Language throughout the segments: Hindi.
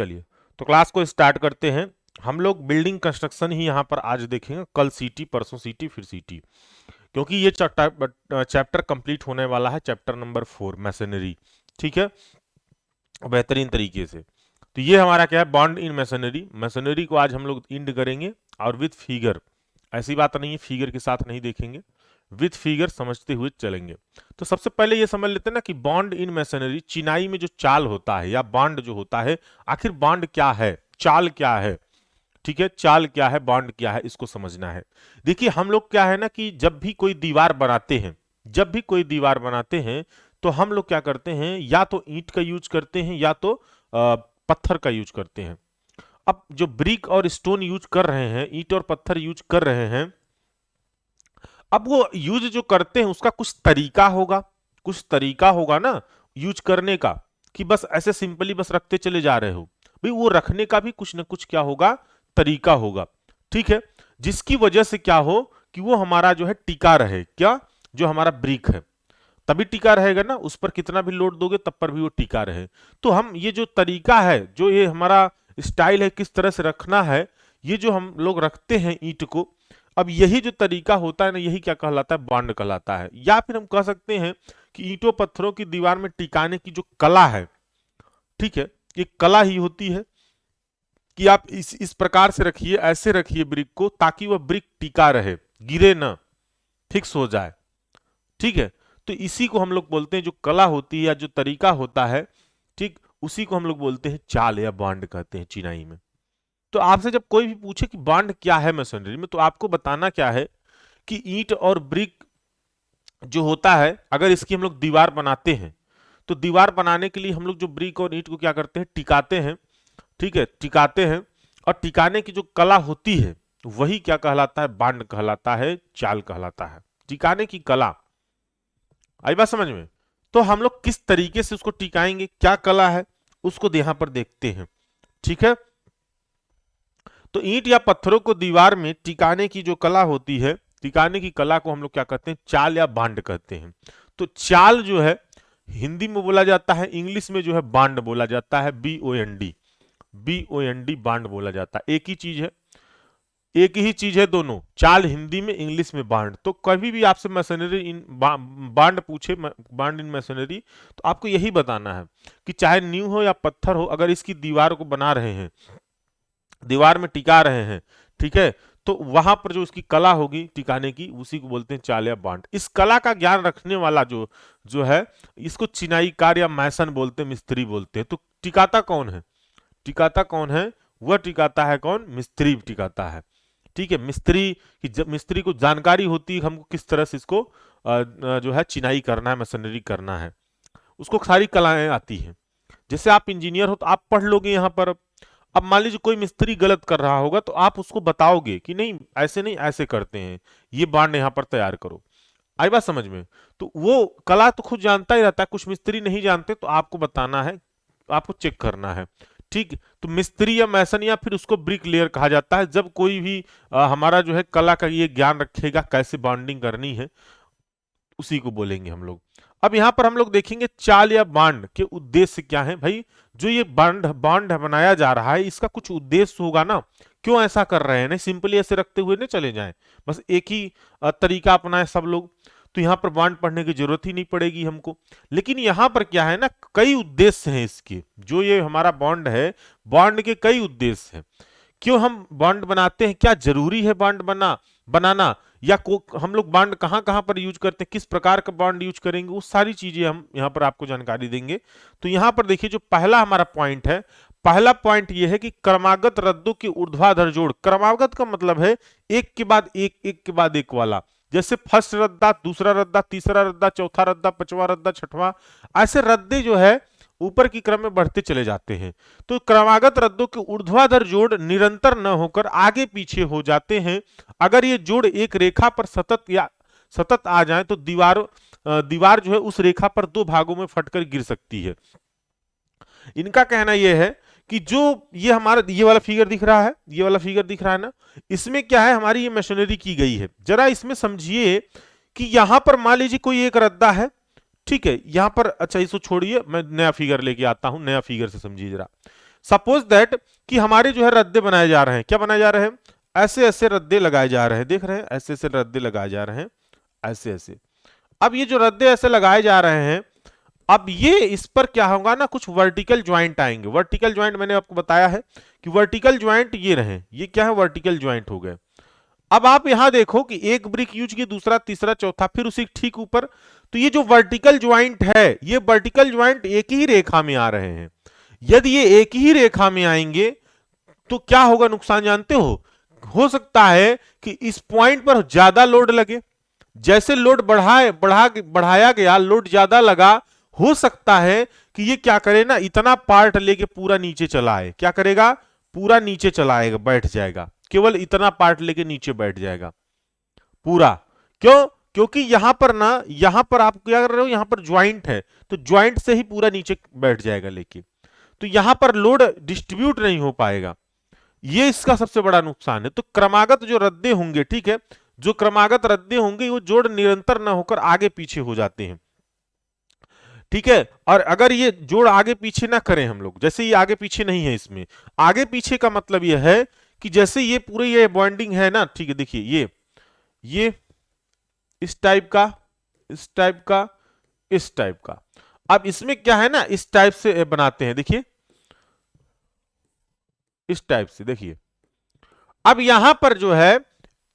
चलिए तो क्लास को स्टार्ट करते हैं। हम लोग बिल्डिंग कंस्ट्रक्शन ही यहाँ पर आज देखेंगे, कल सीटी, परसों सीटी, फिर सीटी, क्योंकि ये चैप्टर कंप्लीट होने वाला है, चैप्टर नंबर 4 मैसनरी। ठीक है, बेहतरीन तरीके से। तो ये हमारा क्या है, बॉन्ड इन मैसनरी। मैसनरी को आज हम लोग इंड करेंगे और विथ फिगर, ऐसी बात नहीं है फिगर के साथ नहीं देखेंगे, विथ फिगर समझते हुए चलेंगे। तो सबसे पहले ये समझ लेते हैं ना कि बॉन्ड इन मैसनरी, चिनाई में जो चाल होता है या बॉन्ड जो होता है, आखिर बॉन्ड क्या है, चाल क्या है। ठीक है, चाल क्या है, बॉन्ड क्या है, इसको समझना है। देखिए हम लोग क्या है ना कि जब भी कोई दीवार बनाते हैं, जब भी कोई दीवार बनाते हैं तो हम लोग क्या करते हैं, या तो ईंट का यूज करते हैं या तो पत्थर का यूज करते हैं। अब जो ब्रिक और स्टोन यूज कर रहे हैं, ईंट और पत्थर यूज कर रहे हैं, अब वो यूज जो करते हैं उसका कुछ तरीका होगा, कुछ तरीका होगा ना यूज करने का, कि बस ऐसे सिंपली बस रखते चले जा रहे हो। भाई वो रखने का भी कुछ ना कुछ क्या होगा, तरीका होगा। ठीक है, जिसकी वजह से क्या हो कि वो हमारा जो है टिका रहे, क्या, जो हमारा ब्रिक है तभी टिका रहेगा ना, उस पर कितना भी लोड दोगे तब पर भी वो टिका रहे। तो हम ये जो तरीका है, जो ये हमारा स्टाइल है किस तरह से रखना है, ये जो हम लोग रखते हैं ईंट को, अब यही जो तरीका होता है ना, यही क्या कहलाता है, बॉन्ड कहलाता है। या फिर हम कह सकते हैं कि ईंटों पत्थरों की दीवार में टिकाने की जो कला है, ठीक है, ये कला ही होती है कि आप इस प्रकार से रखिए, ऐसे रखिए ब्रिक को, ताकि वह ब्रिक टिका रहे, गिरे ना, फिक्स हो जाए। ठीक है, तो इसी को हम लोग बोलते हैं, जो कला होती है या जो तरीका होता है, ठीक, उसी को हम लोग बोलते हैं चाल या बॉन्ड कहते हैं चिनाई में। तो आपसे जब कोई भी पूछे कि बॉन्ड क्या है मैसनरी में, तो आपको बताना क्या है कि ईंट और ब्रिक जो होता है, अगर इसकी हम लोग दीवार बनाते हैं तो दीवार बनाने के लिए हम लोग जो ब्रिक और ईंट को क्या करते हैं, टिकाते हैं। ठीक है, टिकाते हैं, और टिकाने की जो कला होती है वही क्या कहलाता है, बॉन्ड कहलाता है, चाल कहलाता है। टिकाने की कला, आई बात समझ में। तो हम लोग किस तरीके से उसको टिकाएंगे, क्या कला है, उसको यहां पर देखते हैं। ठीक है, तो ईंट या पत्थरों को दीवार में टिकाने की जो कला होती है, टिकाने की कला को हम लोग क्या कहते हैं, चाल या बांड कहते हैं। तो चाल जो है हिंदी में बोला जाता है, इंग्लिश में जो है बांड बोला जाता है, BOND, BOND बांड बोला जाता है। एक ही चीज है, एक ही चीज है दोनों, चाल हिंदी में, इंग्लिश में बांड। तो कभी भी आपसे मैसनरी इन बांड पूछे, बांड इन मैसनरी, तो आपको यही बताना है कि चाहे नींव हो या पत्थर हो, अगर इसकी दीवार को बना रहे हैं, दीवार में टिका रहे हैं, ठीक है, तो वहां पर जो उसकी कला होगी टिकाने की, उसी को बोलते हैं चाल या बांड। इस कला का ज्ञान रखने वाला जो जो है, इसको चिनाईकार या मैसन बोलते हैं, मिस्त्री बोलते हैं। तो टिकाता कौन है, टिकाता कौन है, वह टिकाता है कौन, मिस्त्री टिकाता है। ठीक है, मिस्त्री की मिस्त्री को जानकारी होती है हमको किस तरह से इसको जो है चिनाई करना है, मशीनरी करना है, उसको सारी कलाएं आती हैं। जैसे आप इंजीनियर हो तो आप पढ़ लोगे यहाँ पर, अब मान लीजिए कोई मिस्त्री गलत कर रहा होगा तो आप उसको बताओगे कि नहीं ऐसे नहीं, ऐसे करते हैं, ये बांड यहाँ पर तैयार करो। आई बात समझ में। तो वो कला तो खुद जानता ही रहता है, कुछ मिस्त्री नहीं जानते तो आपको बताना है, आपको चेक करना है। ठीक, तो मिस्त्री या मैसन या फिर उसको ब्रिक लेयर कहा जाता है, जब कोई भी हमारा जो है कला का ये ज्ञान रखेगा कैसे बॉन्डिंग करनी है, उसी को बोलेंगे हम लोग। अब यहां पर हम लोग देखेंगे चाल या बांड के उद्देश्य क्या है। भाई जो ये बांड बांड बनाया जा रहा है, इसका कुछ उद्देश्य होगा ना, क्यों ऐसा कर रहे हैं, नहीं सिंपली ऐसे रखते हुए नहीं चले जाएं, बस एक ही तरीका अपनाए सब लोग, तो यहाँ पर बांड पढ़ने की जरूरत ही नहीं पड़ेगी हमको। लेकिन यहाँ पर क्या है ना, कई उद्देश्य हैं इसके, जो ये हमारा बॉन्ड है, बॉन्ड के कई उद्देश्य हैं। क्यों हम बॉन्ड बनाते हैं, क्या जरूरी है बॉन्ड बनाना, या हम लोग बॉन्ड कहां कहां पर यूज करते हैं, किस प्रकार का बॉन्ड यूज करेंगे, वो सारी चीजें हम यहां पर आपको जानकारी देंगे। तो यहां पर देखिए जो पहला हमारा पॉइंट है, पहला पॉइंट ये है कि क्रमागत रद्दों के ऊर्ध्वाधर जोड़। क्रमागत का मतलब है एक के बाद एक, एक के बाद एक वाला, जैसे फर्स्ट रद्दा, दूसरा रद्दा, तीसरा रद्दा, चौथा रद्दा, पांचवा रद्दा, छठवां, ऐसे रद्दे जो है ऊपर की क्रम में बढ़ते चले जाते हैं। तो क्रमागत रद्दों के ऊर्ध्वाधर जोड़ निरंतर न होकर आगे पीछे हो जाते हैं। अगर ये जोड़ एक रेखा पर सतत आ जाए तो दीवार जो है उस रेखा पर दो भागों में फटकर गिर सकती है। इनका कहना यह है कि जो ये हमारा ये वाला फिगर दिख रहा है, ये वाला फिगर दिख रहा है ना, इसमें क्या है, हमारी ये मशीनरी की गई है। जरा इसमें समझिए कि यहां पर मान लीजिए कोई एक रद्दा है, ठीक है, यहां पर, अच्छा इसको छोड़िए, मैं नया फिगर लेके आता हूं, नया फिगर से समझिए जरा। सपोज दैट कि हमारे जो है रद्दे बनाए जा रहे हैं, क्या बनाए जा रहे हैं, ऐसे ऐसे रद्दे लगाए जा रहे हैं, देख रहे हैं ऐसे ऐसे रद्दे लगाए जा रहे हैं, ऐसे ऐसे। अब ये जो रद्दे ऐसे लगाए जा रहे हैं, अब ये इस पर क्या होगा ना, कुछ वर्टिकल ज्वाइंट आएंगे। वर्टिकल ज्वाइंट मैंने आपको बताया है कि वर्टिकल ज्वाइंट ये रहे, ये क्या है, वर्टिकल ज्वाइंट हो गए। अब आप यहां देखो कि एक ब्रिक यूज की, दूसरा, तीसरा, चौथा, फिर उसी ठीक ऊपर, तो ये जो वर्टिकल ज्वाइंट है, ये वर्टिकल ज्वाइंट एक ही रेखा में आ रहे हैं। यदि ये एक ही रेखा में आएंगे तो क्या होगा, नुकसान जानते हो सकता है कि इस पॉइंट पर ज्यादा लोड लगे, जैसे लोड बढ़ाया गया, लोड ज्यादा लगा, हो सकता है कि ये क्या करे ना, इतना पार्ट लेके पूरा नीचे चला आए, क्या करेगा, पूरा नीचे चला आएगा, बैठ जाएगा, केवल इतना पार्ट लेके नीचे बैठ जाएगा पूरा। क्यों, क्योंकि यहां पर ना, यहां पर आप क्या कर रहे हो, यहां पर ज्वाइंट है, तो ज्वाइंट से ही पूरा नीचे बैठ जाएगा लेके, तो यहां पर लोड डिस्ट्रीब्यूट नहीं हो पाएगा, ये इसका सबसे बड़ा नुकसान है। तो क्रमागत जो रद्दे होंगे, ठीक है, जो क्रमागत रद्दे होंगे वो जोड़ निरंतर ना होकर आगे पीछे हो जाते हैं, ठीक है। और अगर ये जोड़ आगे पीछे ना करें हम लोग, जैसे ये आगे पीछे नहीं है, इसमें आगे पीछे का मतलब ये है कि जैसे ये पूरे ये बॉन्डिंग है ना, ठीक है, देखिए ये इस टाइप का, इस टाइप का, इस टाइप का। अब इसमें क्या है ना, इस टाइप से बनाते हैं, देखिए इस टाइप से, देखिए अब यहां पर जो है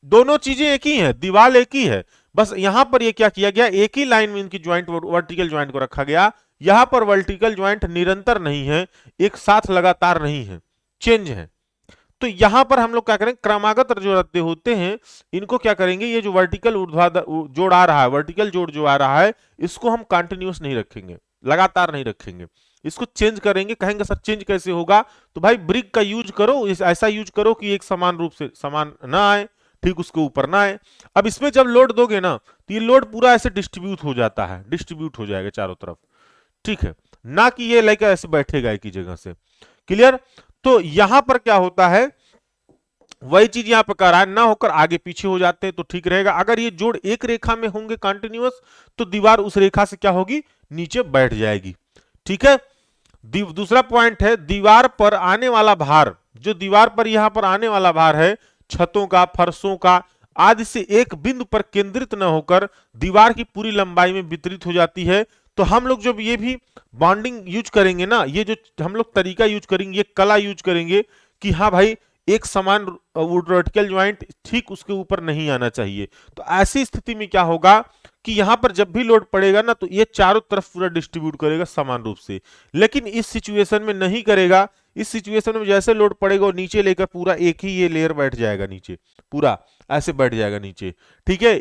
दोनों चीजें एक ही हैं, दीवार एक ही है, बस यहां पर ये क्या किया गया, एक ही लाइन में इनकी ज्वाइंट, वर्टिकल ज्वाइंट को रखा गया। यहां पर वर्टिकल ज्वाइंट निरंतर नहीं है, एक साथ लगातार नहीं है, चेंज है। तो यहां पर हम लोग क्या करेंगे, क्रमागत जो रद्दे होते हैं इनको क्या करेंगे, ये जो वर्टिकल ऊर्ध्वाधर जोड़ आ रहा है, वर्टिकल जोड़ जो आ रहा है, इसको हम कंटिन्यूस नहीं रखेंगे, लगातार नहीं रखेंगे, इसको चेंज करेंगे। कहेंगे सर चेंज कैसे होगा, तो भाई ब्रिक का यूज करो, ऐसा यूज करो कि एक समान रूप से समान ना आए, ठीक उसके ऊपर ना आए। अब इसमें जब लोड दोगे ना, तो ये लोड पूरा ऐसे डिस्ट्रीब्यूट हो जाता है, डिस्ट्रीब्यूट हो जाएगा चारों तरफ, ठीक है, ना कि ये लाइक ऐसे बैठेगा एक ही जगह से। क्लियर। तो यहां पर क्या होता है, वही चीज यहां पर कर रहा है, ना होकर आगे पीछे हो जाते हैं तो ठीक रहेगा। अगर ये जोड़ एक रेखा में होंगे कंटिन्यूअस, तो दीवार उस रेखा से क्या होगी, नीचे बैठ जाएगी, ठीक है। दूसरा पॉइंट है, दीवार पर आने वाला भार, जो दीवार पर यहां पर आने वाला भार है, छतों का, फर्शों का आदि से एक बिंदु पर केंद्रित न होकर दीवार की पूरी लंबाई में वितरित हो जाती है। तो हम लोग जब ये भी बॉन्डिंग यूज करेंगे ना, ये जो हम लोग तरीका यूज करेंगे, ये कला यूज करेंगे कि हाँ भाई एक समान वर्टिकल ज्वाइंट ठीक उसके ऊपर नहीं आना चाहिए। तो ऐसी स्थिति में क्या होगा कि यहां पर जब भी लोड पड़ेगा ना, तो ये चारों तरफ पूरा डिस्ट्रीब्यूट करेगा समान रूप से। लेकिन इस सिचुएशन में नहीं करेगा, इस सिचुएशन में जैसे लोड पड़ेगा वो नीचे लेकर पूरा एक ही ये लेयर बैठ जाएगा नीचे, पूरा ऐसे बैठ जाएगा नीचे, ठीक है।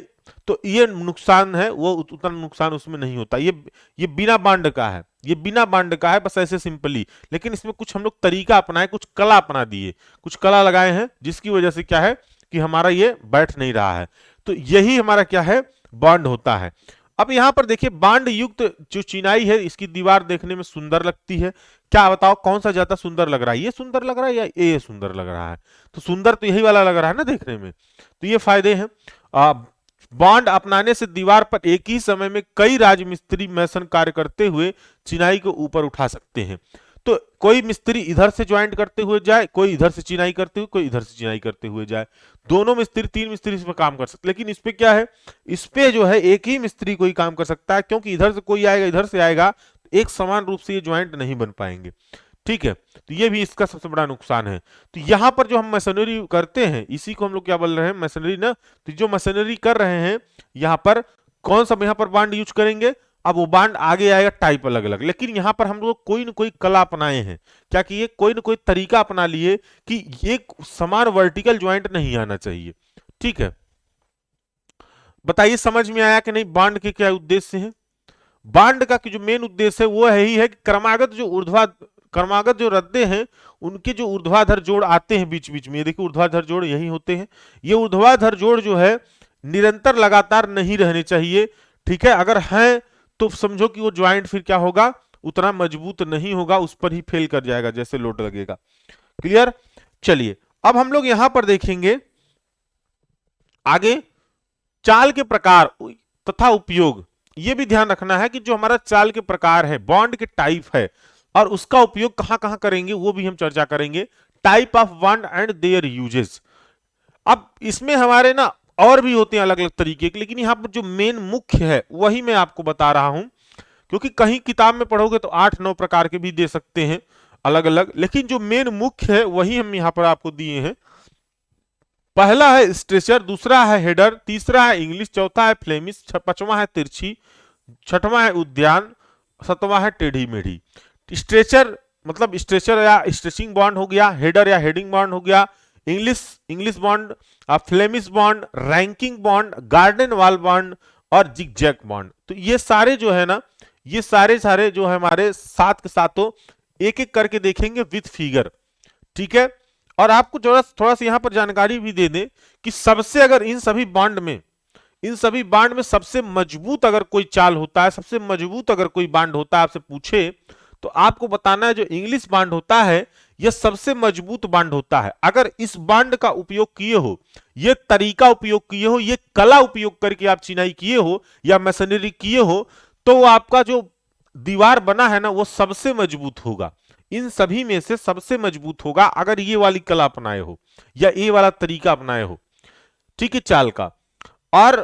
तो ये नुकसान है, वो उतना नुकसान उसमें नहीं होता। ये बिना बांड का है, ये बिना बांड का है, बस ऐसे सिंपली। लेकिन इसमें कुछ हम लोग तरीका अपनाए, कुछ कला अपना दिए, कुछ कला लगाए हैं, जिसकी वजह से क्या है कि हमारा ये बैठ नहीं रहा है। तो यही हमारा क्या है, बॉन्ड होता है। अब यहां पर देखिए बांड युक्त जो चिनाई है, इसकी दीवार देखने में सुंदर लगती है। क्या बताओ कौन सा ज्यादा सुंदर लग रहा है, ये सुंदर लग रहा है या ये सुंदर लग रहा है? तो सुंदर तो यही वाला लग रहा है ना देखने में। तो ये फायदे हैं। बॉन्ड अपनाने से दीवार पर एक ही समय में कई राजमिस्त्री मैसन कार्य करते हुए चिनाई को ऊपर उठा सकते हैं। तो कोई मिस्त्री इधर से ज्वाइंट करते हुए जाए, कोई इधर से चिनाई करते हुए, कोई इधर से चिनाई करते हुए जाए, दोनों मिस्त्री, तीन मिस्त्री इस पर काम कर सकते। लेकिन इस पे क्या है, इस पे जो है एक ही मिस्त्री कोई काम कर सकता है, क्योंकि इधर से कोई आएगा, इधर से आएगा, एक समान रूप से ये ज्वाइंट नहीं बन पाएंगे, ठीक है। तो ये भी इसका सबसे बड़ा नुकसान है। तो यहां पर जो हम मशीनरी करते हैं, इसी को हम लोग क्या बोल रहे हैं, मशीनरी ना। तो जो मशीनरी कर रहे हैं यहां पर, कौन सा यहां पर बांड यूज करेंगे, अब वो बांड आगे आएगा टाइप अलग अलग। लेकिन यहां पर हम लोग कोई न कोई कला अपनाए हैं, क्या किए, कोई न कोई तरीका अपना लिए कि एक समान वर्टिकल ज्वाइंट नहीं आना चाहिए, ठीक है। बताइए समझ में आया कि नहीं, बांड के क्या उद्देश्य हैं? बांड का जो मेन उद्देश्य है वो यही है कि क्रमागत जो रद्दे हैं, उनके जो ऊर्ध्वाधर जोड़ आते हैं बीच बीच में, ये देखिए ऊर्ध्वाधर जोड़ यही होते हैं। ये ऊर्ध्वाधर जोड़ जो है निरंतर लगातार नहीं रहने चाहिए, ठीक है। अगर हैं तो समझो कि वो ज्वाइंट फिर क्या होगा, उतना मजबूत नहीं होगा, उस पर ही फेल कर जाएगा जैसे लोड लगेगा। क्लियर। चलिए अब हम लोग यहां पर देखेंगे आगे चाल के प्रकार तथा उपयोग। ये भी ध्यान रखना है कि जो हमारा चाल के प्रकार है, बॉन्ड के टाइप है, और उसका उपयोग कहां कहां करेंगे वो भी हम चर्चा करेंगे। Type of bond and there uses. अब इसमें हमारे ना और भी होते हैं अलग अलग तरीके के, लेकिन यहां पर जो मेन मुख्य है वही मैं आपको बता रहा हूं, क्योंकि कहीं किताब में पढ़ोगे तो 8-9 प्रकार के भी दे सकते हैं अलग अलग, लेकिन जो मेन मुख्य है वही हम यहां पर आपको दिए हैं। पहला है स्ट्रेचर, दूसरा है हेडर, तीसरा है इंग्लिश, चौथा है फ्लेमिश, पांचवा है तिरछी, छठवां है उद्यान, सतवां है टेढ़ी मेढ़ी। स्ट्रेचर मतलब स्ट्रेचर या स्ट्रेचिंग बॉन्ड हो गया, हेडर या हेडिंग बॉन्ड हो गया, English English bond, Flemish bond, ranking bond, garden wall bond और जिगजैग बॉन्ड। तो ये सारे जो है ना, ये सारे सारे जो है हमारे साथ के साथों एक एक करके देखेंगे विथ फिगर, ठीक है। और आपको थोड़ा सा यहां पर जानकारी भी दे दें कि सबसे अगर इन सभी बांड में सबसे मजबूत अगर कोई चाल होता है, सबसे मजबूत अगर कोई बांड होता है, आपसे पूछे तो आपको बताना है जो इंग्लिश बांड होता है यह सबसे मजबूत बांड होता है। अगर इस बांड का उपयोग किए हो, यह तरीका उपयोग किए हो, यह कला उपयोग करके आप चिनाई किए हो या मशीनरी किए हो, तो आपका जो दीवार बना है ना वो सबसे मजबूत होगा। इन सभी में से सबसे मजबूत होगा अगर ये वाली कला अपनाए हो या ये वाला तरीका अपनाए हो, ठीक है, चाल का। और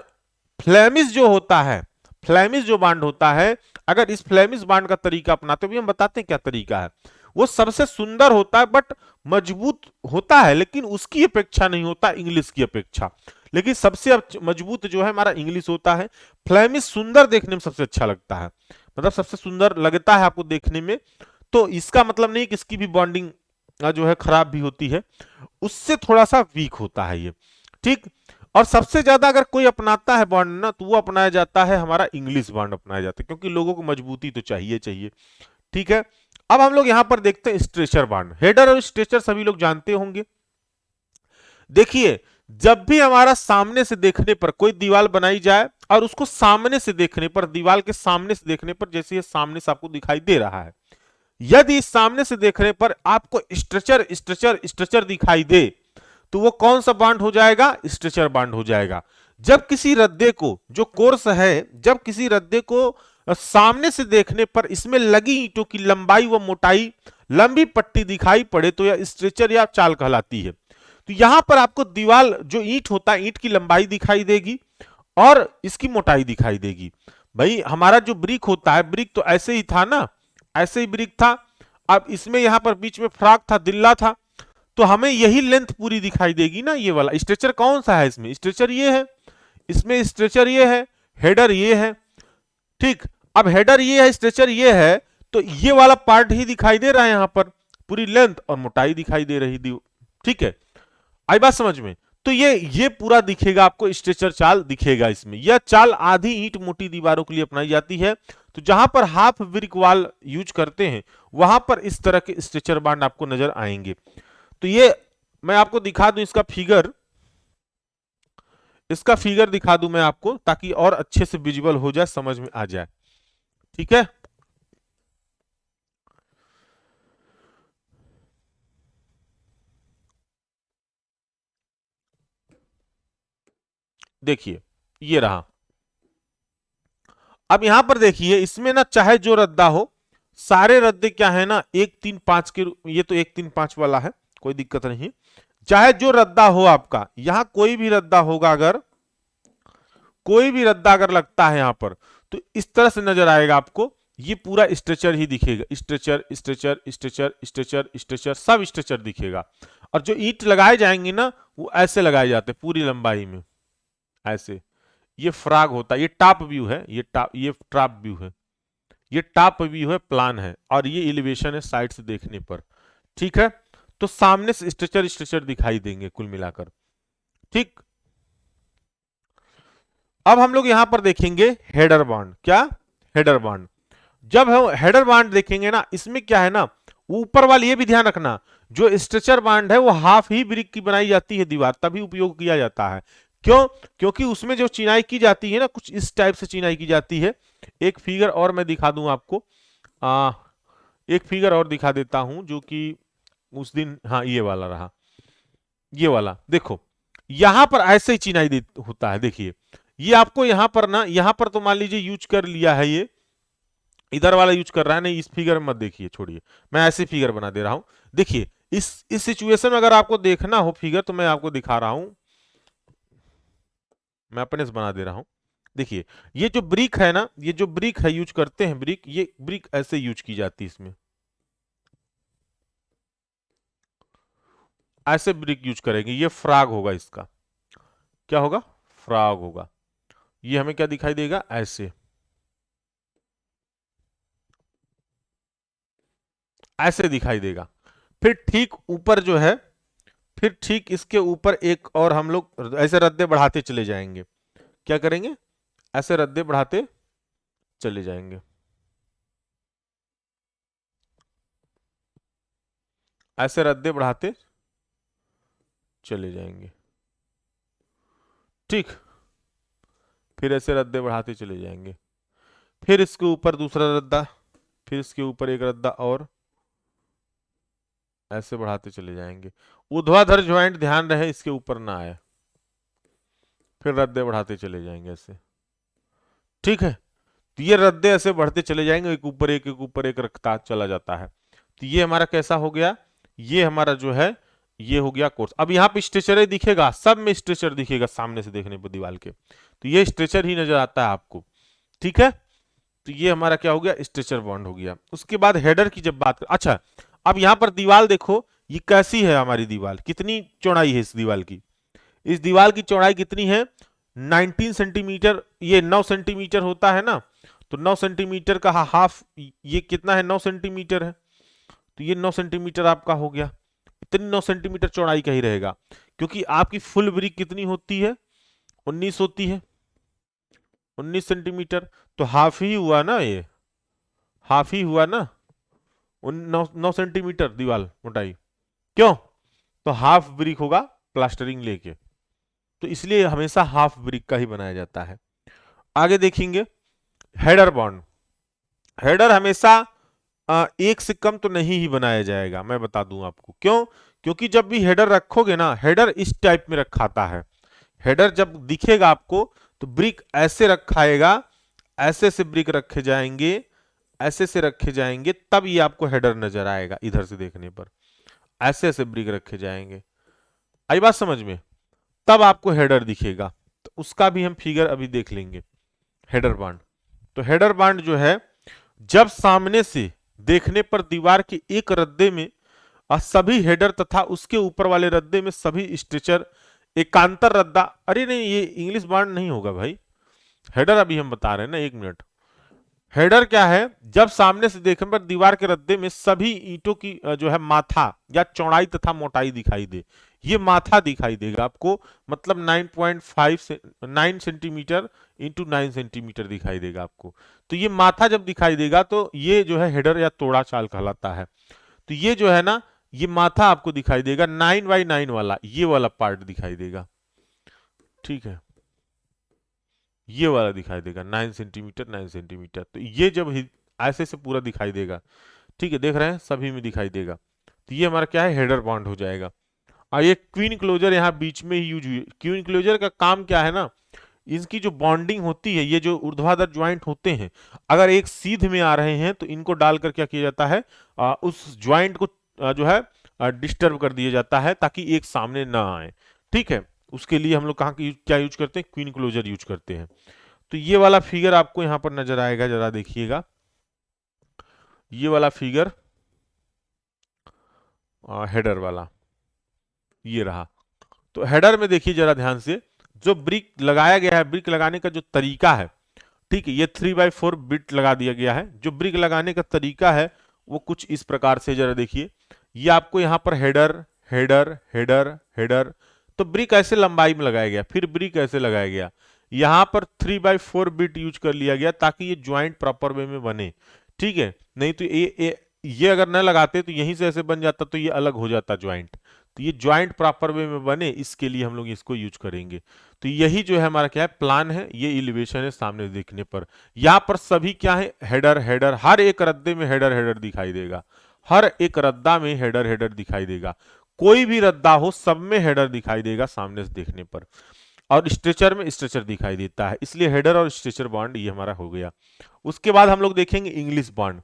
फ्लेमिश जो होता है, फ्लेमिश जो बांड होता है, अगर इस फ्लेमिश बांड का तरीका अपनाते हो, भी हम बताते हैं क्या तरीका है, वो सबसे सुंदर होता है बट मजबूत होता है, लेकिन उसकी अपेक्षा नहीं होता इंग्लिश की अपेक्षा। लेकिन सबसे मजबूत जो है हमारा इंग्लिश होता है। फ्लेमिश सुंदर देखने में सबसे अच्छा लगता है, मतलब सबसे सुंदर लगता है आपको देखने में, तो इसका मतलब नहीं कि इसकी भी बॉन्डिंग जो है खराब भी होती है, उससे थोड़ा सा वीक होता है ये, ठीक। और सबसे ज्यादा अगर कोई अपनाता है बॉन्ड ना, तो वो अपनाया जाता है हमारा इंग्लिश बॉन्ड अपनाया जाता है, क्योंकि लोगों को मजबूती तो चाहिए चाहिए, ठीक है। अब हम लोग यहां पर देखते हैं स्ट्रेचर बॉन्ड। हेडर और स्ट्रेचर सभी लोग जानते होंगे। देखिए, जब भी हमारा सामने से देखने पर कोई दीवार बनाई जाए और उसको सामने से देखने पर, दीवार के सामने से देखने पर, जैसे ये सामने से आपको दिखाई दे रहा है, यदि सामने से देखने पर आपको स्ट्रेचर स्ट्रेचर स्ट्रेचर दिखाई दे, तो वो कौन सा बांड हो जाएगा? स्ट्रेचर बांड हो जाएगा। जब किसी रद्दे को, जो कोर्स है, जब किसी रद्दे को सामने से देखने पर इसमें लगी ईंटों की लंबाई व मोटाई लंबी पट्टी दिखाई पड़े, तो यह स्ट्रेचर या चाल कहलाती है। तो यहां पर आपको दीवार जो ईंट होता है, ईंट की लंबाई दिखाई देगी और इसकी मोटाई दिखाई देगी। भाई हमारा जो ब्रिक होता है, ब्रिक तो ऐसे ही था ना, ऐसे ही ब्रिक था। अब इसमें यहां पर बीच में फ्राक था, दिल्ला था, तो हमें यही लेंथ पूरी दिखाई देगी ना। ये वाला स्ट्रेचर कौन सा है? इसमें स्ट्रेचर ये है, इसमें स्ट्रेचर ये है, हेडर ये है, ठीक। अब हेडर ये है, स्ट्रेचर ये है, तो ये वाला पार्ट ही दिखाई दे रहा है यहां पर, पूरी लेंथ और मोटाई दिखाई दे रही थी, ठीक है। आई बात समझ में? तो ये पूरा दिखेगा आपको, स्ट्रेचर चाल दिखेगा इसमें। यह चाल आधी ईंट मोटी दीवारों के लिए अपनाई जाती है। तो जहां पर हाफ ब्रिक वॉल यूज करते हैं वहां पर इस तरह के स्ट्रेचर बांड आपको नजर आएंगे। तो ये मैं आपको दिखा दूं, इसका फिगर दिखा दूं मैं आपको, ताकि और अच्छे से विजुअल हो जाए, समझ में आ जाए, ठीक है। देखिए ये रहा। अब यहां पर देखिए, इसमें ना चाहे जो रद्दा हो, सारे रद्दे क्या है ना 1-3-5 के, ये तो 1-3-5 वाला है, कोई दिक्कत नहीं। चाहे जो रद्दा हो आपका, यहां कोई भी रद्दा होगा, अगर कोई भी रद्दा अगर लगता है यहां पर, तो इस तरह से नजर आएगा आपको। ये पूरा स्ट्रेचर ही दिखेगा, stretcher stretcher stretcher stretcher stretcher, सब स्ट्रेचर दिखेगा। और जो ईंट लगाए जाएंगे ना, वो ऐसे लगाए जाते हैं पूरी लंबाई में, ऐसे। ये फ्रॉग होता है, ये टॉप व्यू है, ये टॉप व्यू है, ये टॉप व्यू है, प्लान है, और ये एलिवेशन है साइड से देखने पर, ठीक है। तो सामने से स्ट्रेचर स्ट्रेचर दिखाई देंगे कुल मिलाकर, ठीक। अब हम लोग यहां पर देखेंगे हेडर बांड। क्या? Header bond. जब हम हेडर बांड देखेंगे ना, इसमें क्या है ना, ऊपर वाली ये भी ध्यान रखना, जो स्ट्रेचर बांड है वो हाफ ही ब्रिक की बनाई जाती है दीवार, तभी उपयोग किया जाता है। क्यों? क्योंकि उसमें जो चिनाई की जाती है ना, कुछ इस टाइप से चिनाई की जाती है। एक फिगर और मैं दिखा दूं आपको, एक फिगर और दिखा देता हूं, जो कि उस दिन, हाँ ये वाला रहा, ये वाला देखो, यहां पर ऐसे ही चिनाई होता है। देखिए ये आपको यहां पर ना, यहां पर तो मान लीजिए यूज कर लिया है ये, इधर वाला यूज कर रहा है, नहीं इस फिगर में मत देखिए, छोड़िए, मैं ऐसे फिगर बना दे रहा हूं। देखिए इस सिचुएशन में अगर आपको देखना हो फिगर तो मैं आपको दिखा रहा हूं, मैं अपने से बना दे रहा हूं। देखिए ये जो ब्रिक है ना, ये जो ब्रिक है यूज करते हैं ब्रिक, ये ब्रिक ऐसे यूज की जाती है इसमें, ऐसे ब्रिक यूज करेंगे, ये फ्रॉग होगा इसका, क्या होगा, फ्रॉग होगा। ये हमें क्या दिखाई देगा, ऐसे, ऐसे दिखाई देगा। फिर ठीक ऊपर जो है, फिर ठीक इसके ऊपर एक और हम लोग ऐसे रद्दे बढ़ाते चले जाएंगे, क्या करेंगे, ऐसे रद्दे बढ़ाते चले जाएंगे, ऐसे रद्दे बढ़ाते चले जाएंगे, ठीक। फिर ऐसे रद्दे बढ़ाते चले जाएंगे, फिर इसके ऊपर दूसरा रद्दा, फिर इसके ऊपर एक रद्दा और, ऐसे बढ़ाते चले जाएंगे। ऊर्ध्वाधर ज्वाइंट ध्यान रहे इसके ऊपर ना आए, फिर रद्दे बढ़ाते चले जाएंगे ऐसे, ठीक है। तो ये रद्दे ऐसे बढ़ते चले जाएंगे, एक ऊपर एक ऊपर एक रखता चला जाता है। तो ये हमारा कैसा हो गया, ये हमारा जो है ये हो गया कोर्स। अब यहाँ पे स्ट्रेचर दिखेगा, सब में स्ट्रेचर दिखेगा सामने से देखने पर दीवार के, तो ये स्ट्रेचर ही नजर आता है आपको, ठीक है। तो ये हमारा क्या हो गया, स्ट्रेचर बॉन्ड हो गया। उसके बाद हेडर की जब बात कर, अच्छा अब यहाँ पर दीवार देखो, ये कैसी है हमारी दीवार, कितनी चौड़ाई है इस दीवार की, इस दीवार की चौड़ाई कितनी है, 19 सेंटीमीटर, ये 9 सेंटीमीटर होता है ना, तो 9 सेंटीमीटर का हाफ, ये कितना है, 9 सेंटीमीटर है, तो ये 9 सेंटीमीटर आपका हो गया। इतनी 9 सेंटीमीटर चौड़ाई का ही रहेगा, क्योंकि आपकी फुल ब्रिक कितनी होती है, 19 होती है, 19 सेंटीमीटर, तो हाफ ही हुआ ना, ये हाफ ही हुआ ना, 9 सेंटीमीटर दीवार मोटाई, क्यों, तो हाफ ब्रिक होगा प्लास्टरिंग लेके, तो इसलिए हमेशा हाफ ब्रिक का ही बनाया जाता है। आगे देखेंगे हेडर बॉन्ड, हेडर हमेशा एक से कम तो नहीं ही बनाया जाएगा, मैं बता दूं आपको क्यों, क्योंकि जब भी हेडर रखोगे ना, हेडर इस टाइप में रखाता है, हेडर जब दिखेगा आपको तो ब्रिक ऐसे रखाएगा, ऐसे से ब्रिक रखे जाएंगे, ऐसे से रखे जाएंगे, तब ये आपको हेडर नजर आएगा इधर से देखने पर, ऐसे ऐसे ब्रिक रखे जाएंगे, आई बात समझ में, तब आपको हेडर दिखेगा। तो उसका भी हम फिगर अभी देख लेंगे, हेडर बांड। तो हेडर बांड जो है, जब सामने से देखने पर दीवार के एक रद्दे में सभी हेडर तथा उसके ऊपर वाले रद्दे में सभी स्ट्रेचर एकांतर रद्दा, अरे नहीं ये इंग्लिश बांड नहीं होगा भाई, हेडर अभी हम बता रहे हैं ना, एक मिनट। हेडर क्या है, जब सामने से देखने पर दीवार के रद्दे में सभी ईंटों की जो है माथा या चौड़ाई तथा मोटाई दिखाई दे, ये माथा दिखाई देगा आपको, मतलब 9.5 से 9 सेंटीमीटर इंटू 9 सेंटीमीटर दिखाई देगा आपको। तो ये माथा जब दिखाई देगा तो ये जो है हेडर या तोड़ा चाल कहलाता है। तो ये जो है ना, ये माथा आपको दिखाई देगा 9x9 वाला, ये वाला पार्ट दिखाई देगा, ठीक है, ये वाला दिखाई देगा 9 सेंटीमीटर 9 सेंटीमीटर। तो ये जब ऐसे से पूरा दिखाई देगा, ठीक है, देख रहे हैं सभी में दिखाई देगा, तो ये हमारा क्या है, हेडर बॉन्ड हो जाएगा। और ये क्वीन क्लोजर यहाँ बीच में ही यूज हुई, क्वीन क्लोजर का काम क्या है ना, इसकी जो बॉन्डिंग होती है, ये जो ऊर्ध्वाधर ज्वाइंट होते हैं, अगर एक सीध में आ रहे हैं तो इनको डालकर क्या किया जाता है, उस ज्वाइंट को जो है डिस्टर्ब कर दिया जाता है, ताकि एक सामने ना आए, ठीक है। उसके लिए हम लोग कहाँ की क्या यूज करते हैं, क्वीन क्लोजर यूज करते हैं। तो ये वाला फिगर आपको यहाँ पर नजर आएगा, जरा देखिएगा, ये वाला फिगर हेडर वाला ये रहा। तो हेडर में देखिए जरा ध्यान से, जो ब्रिक लगाया गया है, ब्रिक लगाने का जो तरीका है, ठीक है, ये 3x4 बिट लगा दिया गया है, जो ब्रिक लगाने का तरीका है वो कुछ इस प्रकार से, जरा देखिए, ये आपको यहाँ पर हेडर हेडर हेडर हेडर, तो ब्रिक ऐसे लंबाई में लगाया गया, फिर ब्रिक ऐसे लगाया गया, यहाँ पर 3x4 बिट यूज कर लिया गया ताकि ये ज्वाइंट प्रॉपर वे में बने, ठीक है। नहीं तो ये अगर न लगाते तो यहीं से ऐसे बन जाता, तो ये अलग हो जाता ज्वाइंट, तो ये ज्वाइंट प्रॉपर वे में बने, इसके लिए हम लोग इसको यूज करेंगे। तो यही जो है हमारा क्या है, प्लान है, ये एलिवेशन है सामने देखने पर। यहाँ पर सभी क्या है, हेडर हेडर, हर एक रद्दे में हेडर हेडर दिखाई देगा, हर एक रद्दा में हेडर हेडर दिखाई देगा, कोई भी रद्दा हो सब में हेडर दिखाई देगा सामने से देखने पर। और स्ट्रेचर में स्ट्रेचर दिखाई देता है, इसलिए हेडर और स्ट्रेचर बॉन्ड ये हमारा हो गया। उसके बाद हम लोग देखेंगे इंग्लिश बॉन्ड।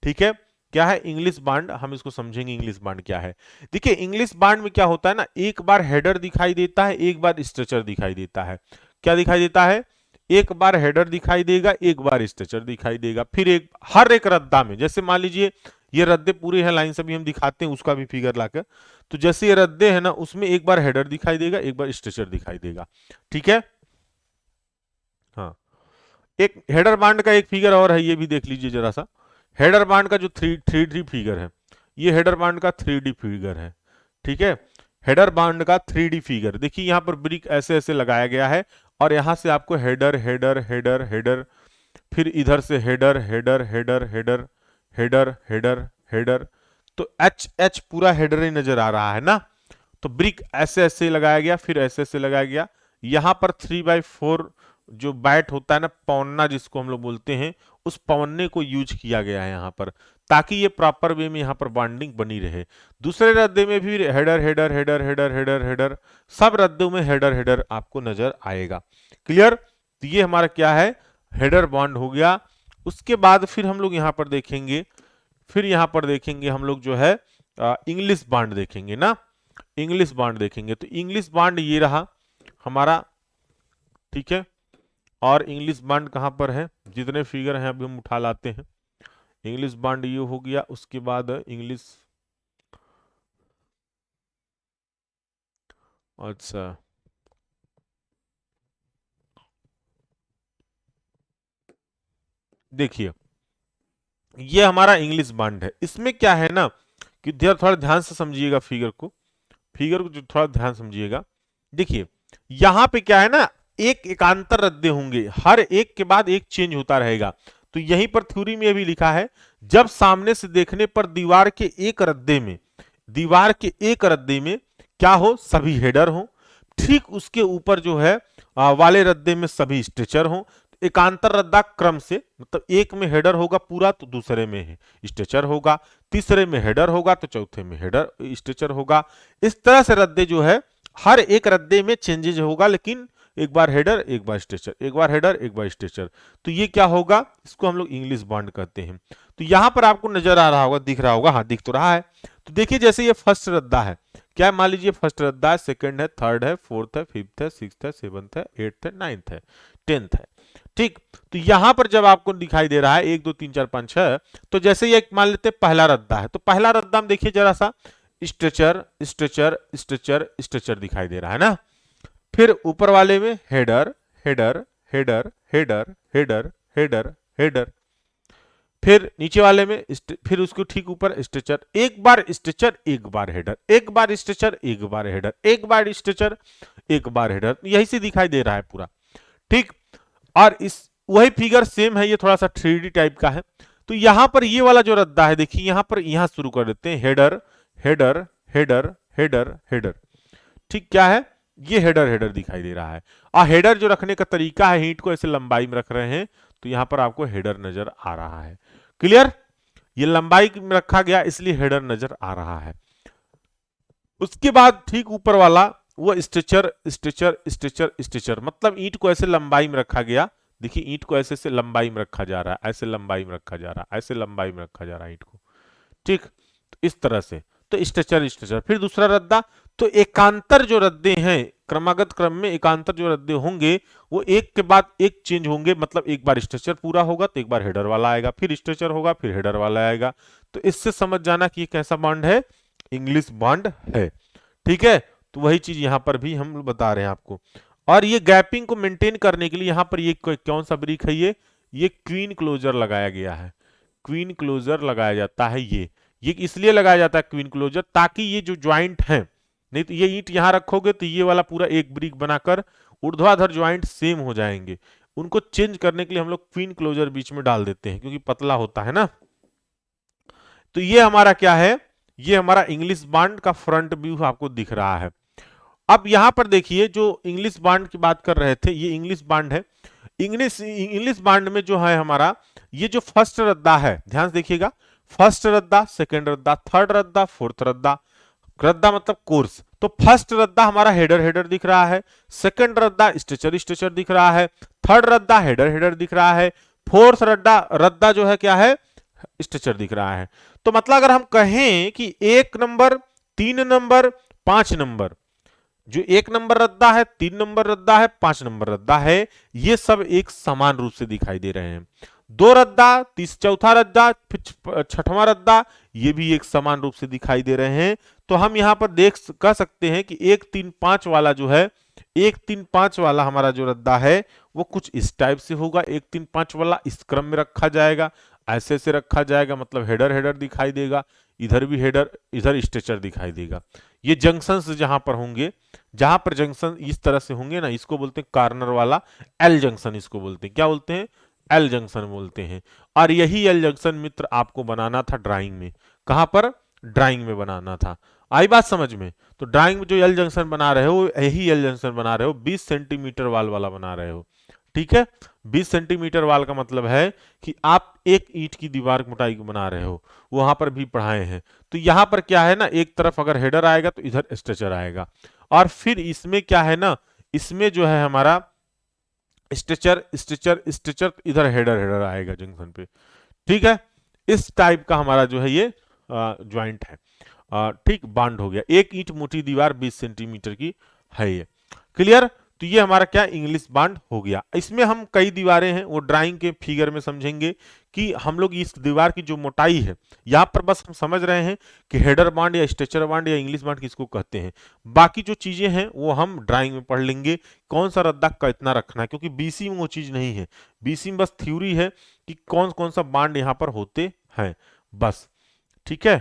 ठीक है, क्या है इंग्लिश बॉन्ड, हम इसको समझेंगे इंग्लिश बॉन्ड क्या है। देखिए इंग्लिश बॉन्ड में क्या होता है ना, एक बार हेडर दिखाई देता है, एक बार स्ट्रेचर दिखाई देता है। क्या दिखाई देता है, एक बार हेडर दिखाई देगा, एक बार स्ट्रेचर दिखाई देगा, फिर एक हर एक रद्दा में, जैसे मान लीजिए ये रद्दे पूरे हैं लाइन से भी हम दिखाते हैं उसका भी फिगर लाकर, तो जैसे ये रद्दे है ना उसमें एक बार हेडर दिखाई देगा, एक बार स्ट्रेचर दिखाई देगा। ठीक है, हाँ एक हेडर बांड का एक फिगर और है, ये भी देख लीजिए जरा सा। हेडर बांड का जो थ्री डी फिगर है, ये हेडर बांड का 3D फिगर है। ठीक है, हेडर बांड का 3D फिगर देखिए, यहाँ पर ब्रिक ऐसे ऐसे लगाया गया है और यहां से आपको हेडर हेडर हेडर हेडर, फिर इधर से header header header header header header header, तो एच एच पूरा हेडर ही नजर आ रहा है ना। तो ब्रिक ऐसे ऐसे लगाया गया, फिर ऐसे ऐसे लगाया गया। यहां पर 3/4 जो बैट होता है ना, पवन्ना जिसको हम लोग बोलते हैं, उस पवन्ने को यूज किया गया है यहाँ पर, ताकि ये प्रॉपर वे में यहाँ पर बॉन्डिंग बनी रहे। दूसरे रद्दे में भी header header header header header header, सब रद्दों में हेडर हेडर आपको नजर आएगा। क्लियर, तो ये हमारा क्या है, हेडर बॉन्ड हो गया। उसके बाद फिर हम लोग यहाँ पर देखेंगे, फिर यहाँ पर देखेंगे हम लोग जो है इंग्लिश बॉन्ड देखेंगे ना, इंग्लिश बॉन्ड देखेंगे। तो इंग्लिश बॉन्ड ये रहा हमारा। ठीक है, और इंग्लिश बॉन्ड कहां पर है, जितने फिगर हैं अभी हम उठा लाते हैं। इंग्लिश बॉन्ड ये हो गया, उसके बाद इंग्लिश, अच्छा देखिए ये हमारा इंग्लिश बॉन्ड है। इसमें क्या है ना कि थोड़ा ध्यान से समझिएगा फिगर को, फिगर को जो थोड़ा ध्यान समझिएगा। देखिए यहां पे क्या है ना, एक एकांतर रद्दे होंगे, हर एक के बाद एक चेंज होता रहेगा। तो यहीं पर थ्योरी में भी लिखा है, जब सामने से देखने पर दीवार के एक रद्दे में, दीवार के एक रद्दे में क्या हो, सभी हेडर हो, ठीक उसके ऊपर जो है वाले रद्दे में सभी स्ट्रेचर हो। एकांतर रद्दा क्रम से, मतलब एक में हेडर होगा पूरा तो दूसरे में है स्ट्रेचर होगा, तीसरे में हेडर होगा तो चौथे में हेडर स्ट्रेचर होगा। इस तरह से रद्दे जो है हर एक रद्दे में चेंजेज होगा, लेकिन एक बार हेडर एक बार स्ट्रेचर, एक बार हेडर एक बार स्ट्रेचर। तो ये क्या होगा, इसको हम लोग इंग्लिश बॉन्ड कहते हैं। तो यहां पर आपको नजर आ रहा होगा, दिख रहा होगा, हाँ दिख तो रहा है। तो देखिए जैसे ये फर्स्ट रद्दा है, क्या मान लीजिए फर्स्ट रद्दा है, सेकंड है, थर्ड है, फोर्थ है, फिफ्थ है, सिक्स्थ है, सेवंथ है, एट्थ है, नाइन्थ है, टेंथ है। ठीक, तो यहां पर जब आपको दिखाई दे रहा है 1 2 3 4 5 6, तो जैसे ये मान लेते हैं पहला रद्दा है, तो पहला रद्दा में देखिए जरा सा स्ट्रेचर स्ट्रेचर स्ट्रेचर स्ट्रेचर दिखाई दे रहा है ना। फिर ऊपर वाले में header header header header header header header, फिर नीचे वाले में फिर उसको ठीक ऊपर स्ट्रेचर, एक बार स्ट्रेचर एक बार हेडर, एक बार स्ट्रेचर एक बार हेडर, एक बार स्ट्रेचर एक बार हेडर, यही से दिखाई दे रहा है पूरा। ठीक, और इस वही फिगर सेम है, ये थोड़ा सा 3D टाइप का है। तो यहां पर ये वाला जो रद्दा है देखिए, यहां पर यहां शुरू कर देते हैं header header header header header. ठीक, क्या है, ये हेडर हेडर दिखाई दे रहा है। और हेडर जो रखने का तरीका है, हीट को ऐसे लंबाई में रख रहे हैं, तो यहां पर आपको हेडर नजर आ रहा है। क्लियर, ये लंबाई में रखा गया इसलिए हेडर नजर आ रहा है। उसके बाद ठीक ऊपर वाला वो स्ट्रेचर स्ट्रेचर स्ट्रेचर स्ट्रेचर, मतलब ईंट को ऐसे लंबाई में रखा गया। देखिए ईंट को ऐसे से लंबाई में रखा जा रहा है, ऐसे लंबाई में रखा जा रहा है, ऐसे लंबाई में रखा जा रहा है ईंट को। ठीक, तो इस तरह से, तो स्ट्रेचर स्ट्रेचर, फिर दूसरा रद्दा। तो एकांतर जो रद्दे हैं, क्रमागत क्रम में एकांतर जो रद्दे होंगे वो एक के बाद एक चेंज होंगे, मतलब एक बार स्ट्रेचर पूरा होगा तो एक बार हेडर वाला आएगा, फिर स्ट्रेचर होगा फिर हेडर वाला आएगा। तो इससे समझ जाना कि ये कैसा बॉन्ड है, इंग्लिश बॉन्ड है। ठीक है, तो वही चीज यहां पर भी हम बता रहे हैं आपको। और ये गैपिंग को मेंटेन करने के लिए यहां पर ये कौन सा ब्रिक है, ये क्वीन क्लोजर लगाया गया है। क्वीन क्लोजर लगाया जाता है, ये इसलिए लगाया जाता है क्वीन क्लोजर, ताकि ये जो ज्वाइंट है, नहीं तो ये ईंट यहां रखोगे तो ये वाला पूरा एक ब्रिक बनाकर ऊर्ध्वाधर ज्वाइंट सेम हो जाएंगे। उनको चेंज करने के लिए हम लोग क्वीन क्लोजर बीच में डाल देते हैं, क्योंकि पतला होता है ना। तो ये हमारा क्या है, ये हमारा इंग्लिश बॉन्ड का फ्रंट व्यू आपको दिख रहा है। अब यहां पर देखिए जो इंग्लिश बॉन्ड की बात कर रहे थे, ये इंग्लिश बॉन्ड है। इंग्लिश बॉन्ड में जो है हमारा ये जो फर्स्ट रद्दा है, ध्यान से देखिएगा, फर्स्ट रद्दा, सेकंड रद्दा, थर्ड रद्दा, फोर्थ रद्दा, रद्दा मतलब कोर्स। तो फर्स्ट रद्दा हमारा हेडर हेडर दिख रहा है, सेकंड रद्दा स्ट्रेचर स्ट्रेचर दिख रहा है, थर्ड रद्दा हेडर हेडर दिख रहा है, फोर्थ रद्दा रद्दा जो है क्या है, स्ट्रेचर दिख रहा है। तो मतलब अगर हम कहें कि 1 नंबर, 3 नंबर, 5 नंबर, जो 1 नंबर रद्दा है, 3 नंबर रद्दा है, 5 नंबर रद्दा है, ये सब एक समान रूप से दिखाई दे रहे हैं। 2 रद्दा, चौथा रद्दा, फिर छठवां रद्दा, ये भी एक समान रूप से दिखाई दे रहे हैं। तो हम यहां पर कह सकते हैं कि 1 3 5 वाला जो है, 1 3 5 वाला हमारा जो रद्दा है वो कुछ इस टाइप से होगा। 1 3 5 वाला इस क्रम में रखा जाएगा, ऐसे से रखा जाएगा, मतलब हेडर हेडर दिखाई देगा, इधर भी हेडर, इधर स्ट्रेचर दिखाई देगा। ये जंक्शन जहां पर होंगे, जहां पर जंक्शन इस तरह से होंगे ना, इसको बोलते हैं कार्नर वाला एल जंक्शन, इसको बोलते हैं, क्या बोलते हैं, एल जंक्शन बोलते हैं। और यही एल जंक्शन मित्र आपको बनाना था ड्राइंग में। कहां पर, ड्राइंग में बनाना था। आई बात समझ में। तो ड्राइंग में जो एल जंक्शन बना रहे हो, यही एल जंक्शन बना रहे हो, 20 सेंटीमीटर वाल वाला बना रहे हो, ठीक है। 20 सेंटीमीटर वाल का मतलब है कि आप एक ईंट की दीवार की मोटाई को बना रहे हो, वहां पर भी पढ़ाए हैं। तो यहां पर क्या है ना, एक तरफ अगर हेडर आएगा तो इधर स्ट्रेचर आएगा, और फिर इसमें क्या है ना, इसमें जो है हमारा स्ट्रेचर स्ट्रेचर स्ट्रेचर, इधर हेडर हेडर आएगा जंक्शन पे, ठीक है। इस टाइप का हमारा जो है ये ज्वाइंट है, ठीक। बांड हो गया, एक ईंट मोटी दीवार 20 सेंटीमीटर की है ये, क्लियर। तो ये हमारा क्या, इंग्लिश बांड हो गया। इसमें हम कई दीवारें हैं, वो ड्राइंग के फिगर में समझेंगे कि हम लोग इस दीवार की जो मोटाई है, यहाँ पर बस हम समझ रहे हैं कि हेडर बांड या स्ट्रेचर बांड या इंग्लिश बांड किसको कहते हैं। बाकी जो चीजें हैं वो हम ड्राइंग में पढ़ लेंगे, कौन सा रद्दा कितना रखना है, क्योंकि बीसी में वो चीज नहीं है। बीसी में बस थ्योरी है कि कौन कौन सा बांड यहाँ पर होते हैं, बस, ठीक है।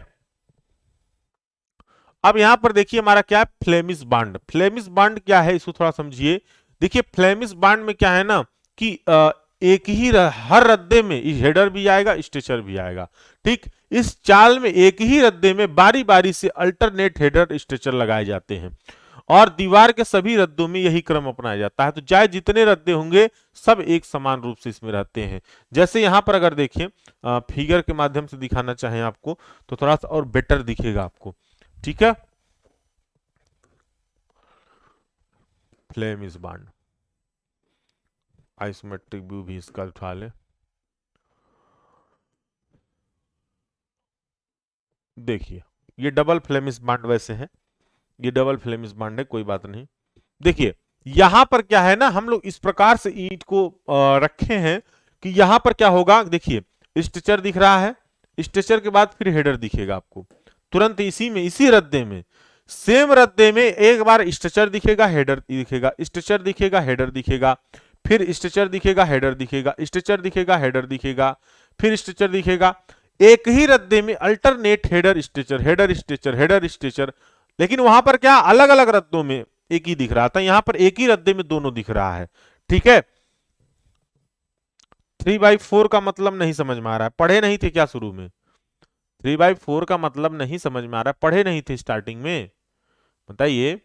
अब यहां पर देखिए हमारा क्या है, फ्लेमिश बांड। फ्लेमिश बांड क्या है, इसको थोड़ा समझिए। देखिए फ्लेमिश बांड में क्या है ना कि एक ही हर रद्दे में हेडर भी आएगा, स्ट्रेचर भी आएगा, ठीक। इस चाल में एक ही रद्दे में बारी बारी से अल्टरनेट हेडर स्ट्रेचर लगाए जाते हैं, और दीवार के सभी रद्दों में यही क्रम अपनाया जाता है। तो चाहे जितने रद्दे होंगे सब एक समान रूप से इसमें रहते हैं। जैसे यहां पर अगर देखें, फिगर के माध्यम से दिखाना चाहें आपको, तो थोड़ा सा और बेटर दिखेगा आपको, ठीक है। फ्लेमिश बांड, आइसोमेट्रिक व्यू भी इसका उठा ले। देखिए ये डबल फ्लेमिश बांड वैसे है, ये डबल फ्लेमिश बांड है, कोई बात नहीं। देखिए यहां पर क्या है ना, हम लोग इस प्रकार से ईंट को रखे हैं कि यहां पर क्या होगा, देखिए स्ट्रेचर दिख रहा है, स्ट्रेचर के बाद फिर हेडर दिखेगा आपको तुरंत इसी में, इसी रद्दे में, सेम रद्दे में एक बार स्ट्रेचर दिखेगा, हेडर दिखेगा, स्ट्रेचर दिखेगा, हेडर दिखेगा, फिर स्ट्रेचर दिखेगा, हेडर दिखेगा, स्ट्रेचर दिखेगा, हेडर दिखेगा, फिर स्ट्रेचर दिखेगा। एक ही रद्दे में alternate header stretcher, header stretcher, header stretcher. लेकिन वहां पर क्या, अलग अलग रद्दों में एक ही दिख रहा था, यहां पर एक ही रद्दे में दोनों दिख रहा है, ठीक है। 3/4 का मतलब नहीं समझ में आ रहा है, पढ़े नहीं थे क्या शुरू में? 3/4 का मतलब नहीं समझ में आ रहा है, पढ़े नहीं थे स्टार्टिंग में, बताइए।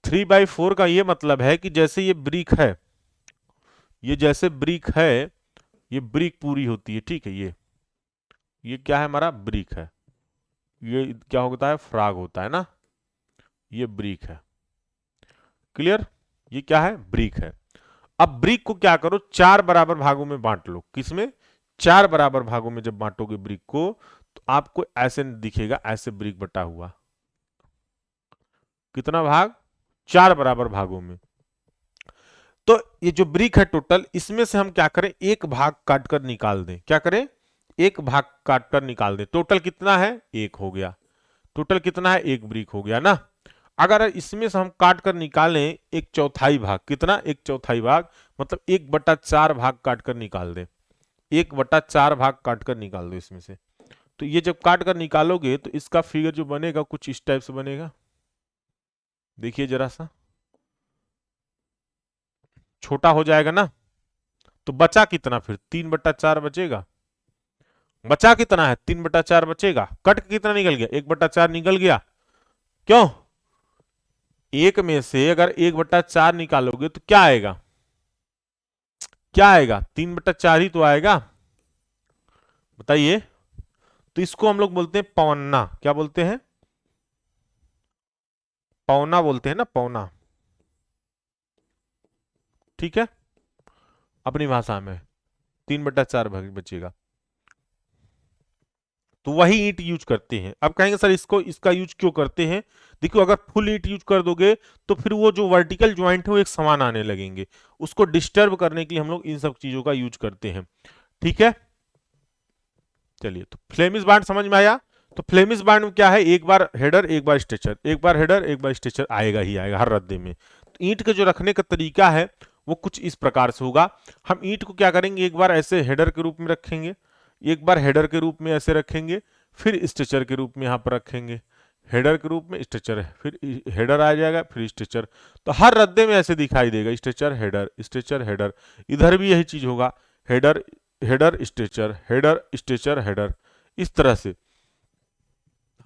3/4 का ये मतलब है कि जैसे ये ब्रिक है, ये जैसे ब्रिक है, ये ब्रिक पूरी होती है, ठीक है। ये क्या है, हमारा ब्रिक है, ये क्या होता है, फ्रॉग होता है ना, ये ब्रिक है, क्लियर। ये क्या है, ब्रिक है। अब ब्रिक को क्या करो, 4 बराबर भागों में बांट लो, किसमें, 4 बराबर भागों में जब बांटोगे ब्रिक को, तो आपको ऐसे दिखेगा, ऐसे ब्रिक बटा हुआ, कितना भाग, 4 बराबर भागों में। तो ये जो ब्रिक है टोटल, इसमें से हम क्या करें, एक भाग काटकर निकाल दें, क्या करें, एक भाग काटकर निकाल दें। टोटल कितना है, एक हो गया, टोटल कितना है, एक ब्रिक हो गया ना। अगर इसमें से हम काट कर निकालें एक चौथाई भाग, कितना, एक चौथाई भाग, मतलब 1/4 भाग काट कर निकाल दें, 1/4 भाग काट कर निकाल दो इसमें से। तो ये जब काट कर निकालोगे तो इसका फिगर जो बनेगा कुछ इस टाइप से बनेगा, देखिए जरा सा, छोटा हो जाएगा ना। तो बचा कितना, फिर 3/4 बचेगा, बचा कितना है, 3/4 बचेगा, कट के कितना निकल गया, 1/4 निकल गया, क्यों, एक में से अगर 1/4 निकालोगे तो क्या आएगा, क्या आएगा, 3/4 ही तो आएगा, बताइए। तो इसको हम लोग बोलते हैं पवन्ना, क्या बोलते हैं, पौना बोलते हैं ना, पौना, ठीक है, अपनी भाषा में 3/4 भाग बचेगा, तो वही ईंट यूज करते हैं। अब कहेंगे सर इसको, इसका यूज क्यों करते हैं? देखो अगर फुल ईंट यूज कर दोगे तो फिर वो जो वर्टिकल ज्वाइंट है वो एक समान आने लगेंगे, उसको डिस्टर्ब करने के लिए हम लोग इन सब चीजों का यूज करते हैं, ठीक है। चलिए, तो फ्लेमिश बांड समझ में आया। तो फ्लेमिश बांड में क्या है, एक बार हेडर एक बार स्ट्रेचर, एक बार हेडर एक बार स्ट्रेचर आएगा ही आएगा हर रद्दे में। तो ईंट के जो रखने का तरीका है वो कुछ इस प्रकार से होगा। हम ईंट को क्या करेंगे, एक बार ऐसे हेडर के रूप में रखेंगे, एक बार हेडर के रूप में ऐसे रखेंगे, फिर स्ट्रेचर के रूप में यहाँ पर रखेंगे, हेडर के रूप में स्ट्रेचर है, फिर हेडर आ जाएगा, फिर स्ट्रेचर। तो हर रद्दे में ऐसे दिखाई देगा, स्ट्रेचर हेडर स्ट्रेचर हेडर। इधर भी यही चीज होगा, header header stretcher header stretcher header, इस तरह से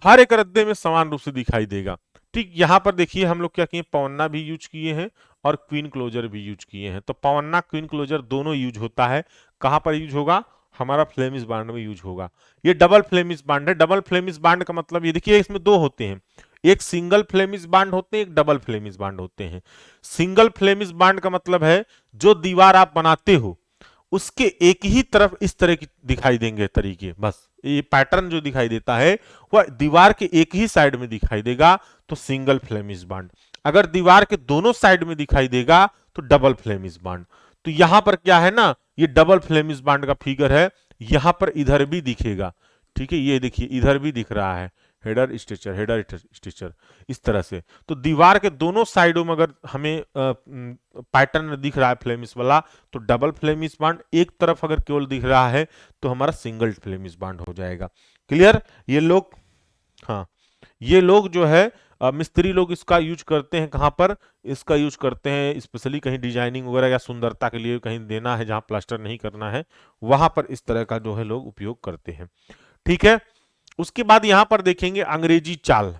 हर एक रद्दे में समान रूप से दिखाई देगा। ठीक, यहां पर देखिए हम लोग क्या किए, पवन्ना भी यूज किए हैं और क्वीन क्लोजर भी यूज किए हैं। तो पवन्ना क्वीन क्लोजर दोनों यूज होता है। कहां पर यूज होगा, हमारा फ्लेमिश बांड में यूज होगा। ये डबल फ्लेमिश बांड है। डबल फ्लेमिश बांड का मतलब ये देखिए, इसमें दो होते हैं, एक सिंगल फ्लेमिश बांड होते हैं, एक डबल फ्लेमिश बांड होते हैं। सिंगल फ्लेमिश बांड का मतलब है जो दीवार आप बनाते हो उसके एक ही तरफ इस तरह की दिखाई देंगे तरीके, बस ये पैटर्न जो दिखाई देता है वह दीवार के एक ही साइड में दिखाई देगा, तो सिंगल फ्लेमिश बांड। अगर दीवार के दोनों साइड में दिखाई देगा तो डबल फ्लेमिश बांड। तो यहां पर क्या है ना, ये डबल फ्लेमिश बांड का फिगर है, यहां पर इधर भी दिखेगा, ठीक है, ये देखिए इधर भी दिख रहा है, हेडर स्ट्रेचर इस तरह से। तो दीवार के दोनों साइडों में अगर हमें पैटर्न दिख रहा है फ्लेमिश वाला, तो डबल फ्लेमिश बांड, एक तरफ अगर केवल दिख रहा है तो हमारा सिंगल फ्लेमिश बांड हो जाएगा। क्लियर? ये लोग, हाँ, ये लोग जो है मिस्त्री लोग इसका यूज करते हैं, कहाँ पर इसका यूज करते हैं, स्पेशली कहीं डिजाइनिंग वगैरह या सुंदरता के लिए कहीं देना है जहां प्लास्टर नहीं करना है, वहां पर इस तरह का जो है लोग उपयोग करते हैं, ठीक है। उसके बाद यहां पर देखेंगे अंग्रेजी चाल।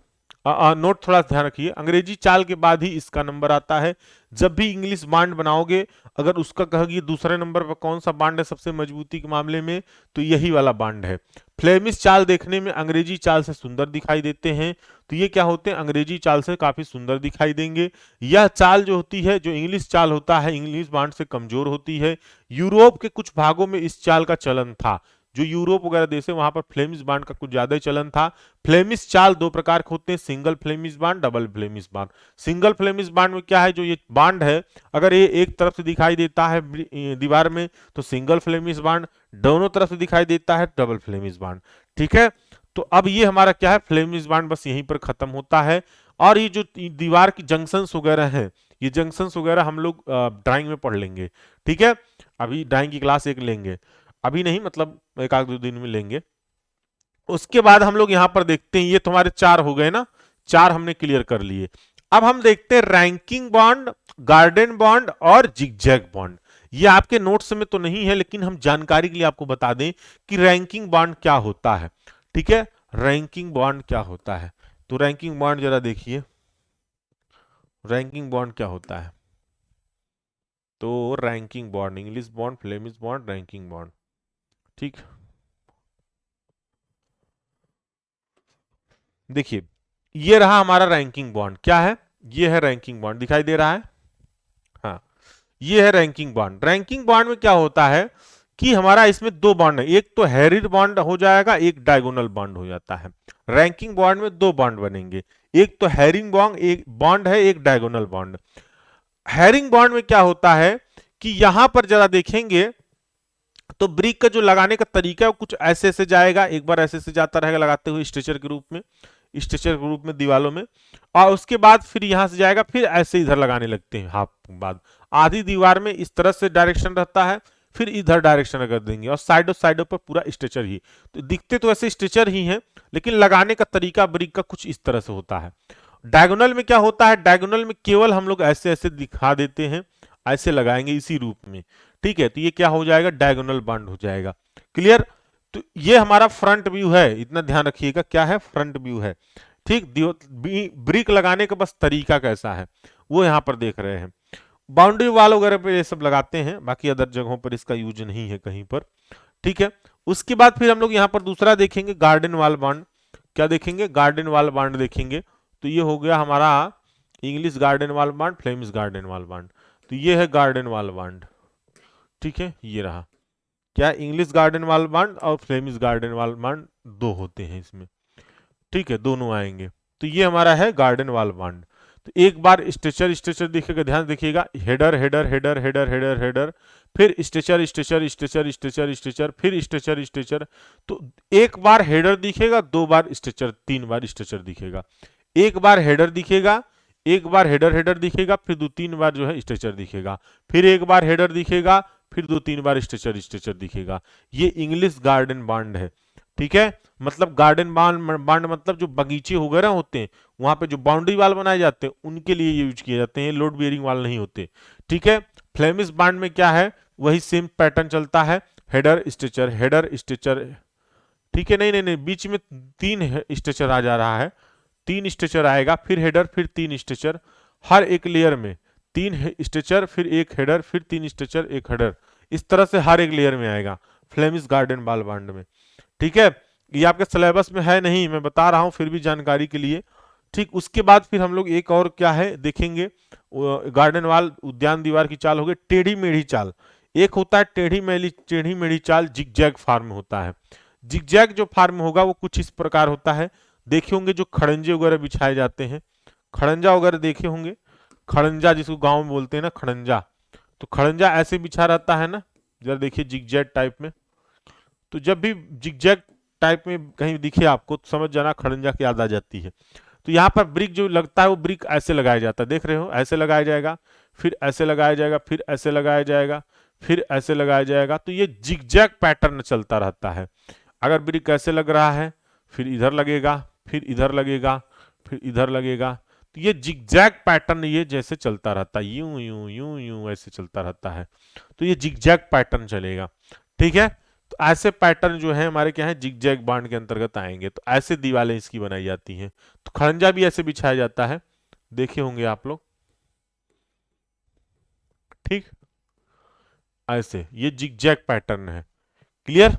नोट थोड़ा ध्यान रखिए, अंग्रेजी चाल के बाद ही इसका नंबर आता है। जब भी इंग्लिश बांड बनाओगे, अगर उसका कहोगे दूसरे नंबर पर कौन सा बांड है सबसे मजबूती के मामले में, तो यही वाला बांड है। फ्लेमिश चाल देखने में अंग्रेजी चाल से सुंदर दिखाई देते हैं, तो ये क्या होते हैं, अंग्रेजी चाल से काफी सुंदर दिखाई देंगे। यह चाल जो होती है, जो इंग्लिश चाल होता है, इंग्लिश बांड से कमजोर होती है। यूरोप के कुछ भागों में इस चाल का चलन था, जो यूरोप वगैरह देश है वहां पर फ्लेमिश बांड का कुछ ज्यादा ही चलन था। फ्लेमिश चाल दो प्रकार के होते हैं, single Flemish bond, double Flemish bond. Single Flemish bond में क्या है, जो ये बांड है अगर ये एक तरफ से दिखाई देता है दीवार में तो सिंगल फ्लेमिश बांड, दोनों तरफ से दिखाई देता है डबल फ्लेमिश बांड, ठीक है। तो अब ये हमारा क्या है, फ्लेमिश बांड बस यहीं पर खत्म होता है। और ये जो दीवार की जंक्शंस वगैरह हैं, ये जंक्शंस वगैरह हम लोग ड्राइंग में पढ़ लेंगे, ठीक है। अभी ड्राइंग की क्लास एक लेंगे, अभी नहीं, मतलब एक आध दो दिन में लेंगे। उसके बाद हम लोग यहां पर देखते हैं, ये तुम्हारे चार हो गए ना, चार हमने क्लियर कर लिए। अब हम देखते हैं रैंकिंग बॉन्ड, गार्डन बॉन्ड और जिगजैग बॉन्ड। ये आपके नोट्स में तो नहीं है, लेकिन हम जानकारी के लिए आपको बता दें कि रैंकिंग बॉन्ड क्या होता है, ठीक है। रैंकिंग बॉन्ड क्या होता है, तो रैंकिंग बॉन्ड जरा देखिए, रैंकिंग बॉन्ड क्या होता है। तो ranking bond, English bond, Flemish bond, ranking bond, ठीक। देखिए, ये रहा हमारा रैंकिंग बॉन्ड, क्या है, ये है रैंकिंग बॉन्ड, दिखाई दे रहा है, हाँ, ये है रैंकिंग बॉन्ड। रैंकिंग बॉन्ड में क्या होता है कि हमारा इसमें दो बॉन्ड है, एक तो हैरिड बॉन्ड हो जाएगा, एक डायगोनल बॉन्ड हो जाता है। रैंकिंग बॉन्ड में दो बॉन्ड बनेंगे, एक तो हैरिंग बॉन्ड, एक बॉन्ड है, एक डायगोनल बॉन्ड। हैरिंग बॉन्ड में क्या होता है कि यहां पर जरा देखेंगे तो ब्रिक का जो लगाने का तरीका है वो कुछ ऐसे ऐसे जाएगा, एक बार ऐसे ऐसे जाता रहेगा लगाते हुए स्ट्रेचर के रूप में, स्ट्रेचर के रूप में दीवालों में, और उसके बाद फिर यहां से जाएगा, फिर ऐसे इधर लगाने लगते हैं हाफ बाद। आधी दीवार में इस तरह से डायरेक्शन रहता है, फिर इधर डायरेक्शन कर देंगे, और साइडों साइडों पर पूरा स्ट्रेचर ही। तो दिखते तो ऐसे स्ट्रेचर ही हैं, लेकिन लगाने का तरीका ब्रिक का कुछ इस तरह से होता है। डायगोनल में क्या होता है, डायगोनल में केवल हम लोग ऐसे ऐसे दिखा देते हैं, ऐसे लगाएंगे इसी रूप में, ठीक है। तो ये क्या हो जाएगा, डायगोनल बॉन्ड हो जाएगा। क्लियर? तो ये हमारा फ्रंट व्यू है, इतना ध्यान रखिएगा, क्या है, फ्रंट व्यू है, ठीक। ब्रिक लगाने का बस तरीका कैसा है वो यहां पर देख रहे हैं। बाउंड्री वाल वगैरह पे ये सब लगाते हैं, बाकी अदर जगहों पर इसका यूज नहीं है कहीं पर, ठीक है। उसके बाद फिर हम लोग यहाँ पर दूसरा देखेंगे, गार्डन वाल बॉन्ड। क्या देखेंगे, गार्डन वाल बॉन्ड देखेंगे। तो ये हो गया हमारा English garden wall bound, Flemish garden wall bound. तो ये है गार्डन वॉल बाउंड, ठीक है, ये रहा। क्या इंग्लिश गार्डन वॉल बाउंड और फ्लेमिश गार्डन वॉल बाउंड दो होते हैं इसमें, ठीक है, दोनों आएंगे। तो ये हमारा है गार्डन वॉल बाउंड। तो एक बार स्ट्रेचर स्ट्रेचर दिखेगा, ध्यान देखिएगा, header header header header header header, फिर stretcher stretcher stretcher stretcher stretcher, फिर स्ट्रेचर स्ट्रेचर। तो एक बार हेडर दिखेगा, दो बार स्ट्रेचर, तीन बार स्ट्रेचर दिखेगा। एक बार हेडर दिखेगा, एक बार हेडर हेडर दिखेगा, फिर दो तीन बार जो है स्ट्रेचर दिखेगा, फिर एक बार हेडर दिखेगा, फिर दो तीन बार स्ट्रेचर स्ट्रेचर दिखेगा। ये इंग्लिश गार्डन बाउंड है, ठीक है। मतलब गार्डन बाउंड मतलब जो बगीचे वगैरह होते हैं, वहां पे जो बाउंड्री वाल बनाए जाते हैं, उनके लिए ये यूज किए जाते हैं, लोड बियरिंग वाल नहीं होते, ठीक है। फ्लेमिश बाउंड में क्या है, वही सेम पैटर्न चलता है, हेडर स्ट्रेचर, ठीक है। नहीं नहीं नहीं, बीच में तीन स्ट्रेचर आ जा रहा है, तीन स्ट्रेचर आएगा, फिर हेडर, फिर तीन स्ट्रेचर, हर एक लेयर में तीन स्ट्रेचर, फिर एक हेडर, फिर तीन स्ट्रेचर, एक हेडर, इस तरह से हर एक लेयर में आएगा फ्लेमिश गार्डन वॉल बाउंड में, ठीक है। ये आपके सिलेबस में है नहीं, मैं बता रहा हूं फिर भी जानकारी के लिए, ठीक। उसके बाद फिर हम लोग एक और क्या है देखेंगे, गार्डन वॉल उद्यान दीवार की चाल हो गई टेढ़ी मेढ़ी चाल। एक होता है टेढ़ी मेढ़ी चाल, जिगजैग फार्म होता है। जिगजैग जो फार्म होगा वो कुछ इस प्रकार होता है, देखे होंगे जो खड़ंजे वगैरह बिछाए जाते हैं, खड़ंजा वगैरह देखे होंगे, खड़ंजा जिसको गांव में बोलते हैं ना, खड़ंजा, तो खड़ंजा ऐसे बिछा रहता है ना, जरा देखिए जिगजैग टाइप में। तो जब भी जिगजैग टाइप में कहीं दिखे आपको तो समझ जाना खड़ंजा की याद आ जाती है। तो यहाँ पर ब्रिक जो लगता है वो ब्रिक ऐसे लगाया जाता है, देख रहे हो, ऐसे लगाया जाएगा, फिर ऐसे लगाया जाएगा, फिर ऐसे लगाया जाएगा, फिर ऐसे लगाया जाएगा। तो ये जिगजैग पैटर्न चलता रहता है। अगर ब्रिक ऐसे लग रहा है, फिर इधर लगेगा, फिर इधर लगेगा, फिर इधर लगेगा। तो ये जिगजैग पैटर्न ये जैसे चलता रहता है, यूं यूं यूं यूं ऐसे चलता रहता है। तो ये जिगजैग पैटर्न चलेगा, ठीक है। तो ऐसे पैटर्न जो है हमारे क्या है, जिगजैग बाउंड के अंतर्गत आएंगे। तो ऐसे दीवारें इसकी बनाई जाती हैं। तो खड़ंजा भी ऐसे बिछाया जाता है, देखे होंगे आप लोग, ठीक, ऐसे ये जिगजैग पैटर्न है, क्लियर।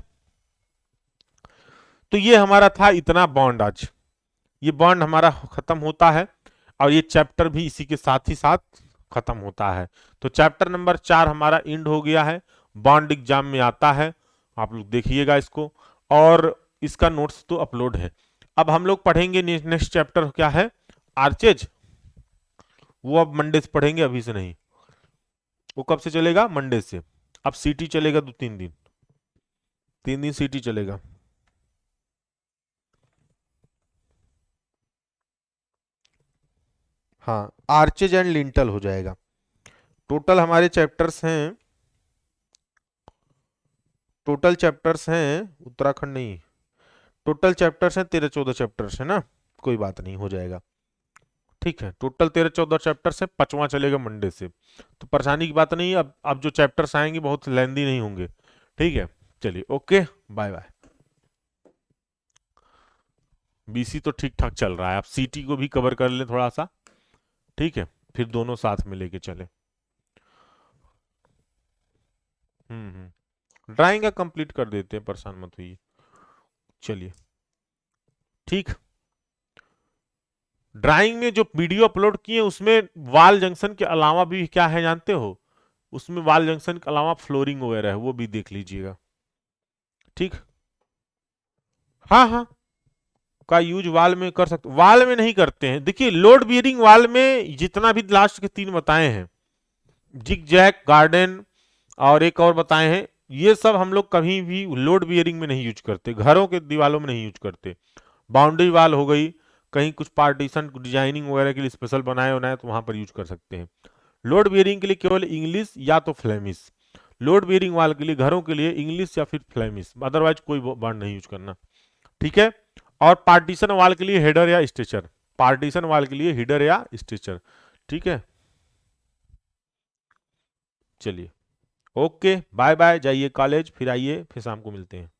तो ये हमारा था इतना बॉन्ड आज, ये बॉन्ड हमारा खत्म होता है और ये चैप्टर भी इसी के साथ ही साथ खत्म होता है। तो चैप्टर नंबर 4 हमारा एंड हो गया है, बॉन्ड एग्जाम में आता है, आप लोग देखिएगा इसको, और इसका नोट्स तो अपलोड है। अब हम लोग पढ़ेंगे नेक्स्ट चैप्टर क्या है, आर्चेज, वो अब मंडे से पढ़ेंगे, अभी से नहीं। वो कब से चलेगा, मंडे से। अब सीटी चलेगा 2-3 दिन, 3 दिन सीटी चलेगा। हाँ, आर्चेज एंड लिंटल हो जाएगा। टोटल हमारे चैप्टर्स हैं, टोटल चैप्टर्स हैं, उत्तराखंड नहीं, टोटल चैप्टर्स हैं 13-14 चैप्टर्स है ना, कोई बात नहीं, हो जाएगा, ठीक है। टोटल 13-14 चैप्टर्स है, 5वां चलेगा मंडे से। तो परेशानी की बात नहीं है, अब जो चैप्टर्स आएंगे बहुत लेंदी नहीं होंगे, ठीक है। चलिए, ओके, बाय बाय। बीसी तो ठीक ठाक चल रहा है, आप सीटी को भी कवर कर लें थोड़ा सा, ठीक है, फिर दोनों साथ में लेके चले। ड्राइंग का कंप्लीट कर देते हैं, परेशान मत होइए, चलिए, ठीक। ड्राइंग में जो वीडियो अपलोड किए उसमें वाल जंक्शन के अलावा भी क्या है जानते हो, उसमें वाल जंक्शन के अलावा फ्लोरिंग वगैरह है, वो भी देख लीजिएगा, ठीक। हाँ हाँ, का यूज वाल में कर सकते, वाल में नहीं करते हैं, देखिए लोड बियरिंग वाल में जितना भी लास्ट के 3 बताए हैं, जिग जैक, गार्डन और एक और बताए हैं, ये सब हम लोग कभी भी लोड बियरिंग में नहीं यूज करते, घरों के दीवालों में नहीं यूज करते। बाउंड्री वाल हो गई, कहीं कुछ पार्टीशन डिजाइनिंग वगैरह के लिए स्पेशल बनाए बनाए तो वहां पर यूज कर सकते हैं। लोड बियरिंग के लिए केवल इंग्लिश या तो फ्लेमिश, लोड बियरिंग वाल के लिए घरों के लिए इंग्लिश या फिर फ्लेमिश, अदरवाइज कोई बॉन्ड नहीं यूज करना, ठीक है। और पार्टीशन वाल के लिए हेडर या स्ट्रेचर, पार्टीशन वाल के लिए हेडर या स्ट्रेचर, ठीक है। चलिए, ओके, बाय बाय, जाइए कॉलेज, फिर आइए, फिर शाम को मिलते हैं।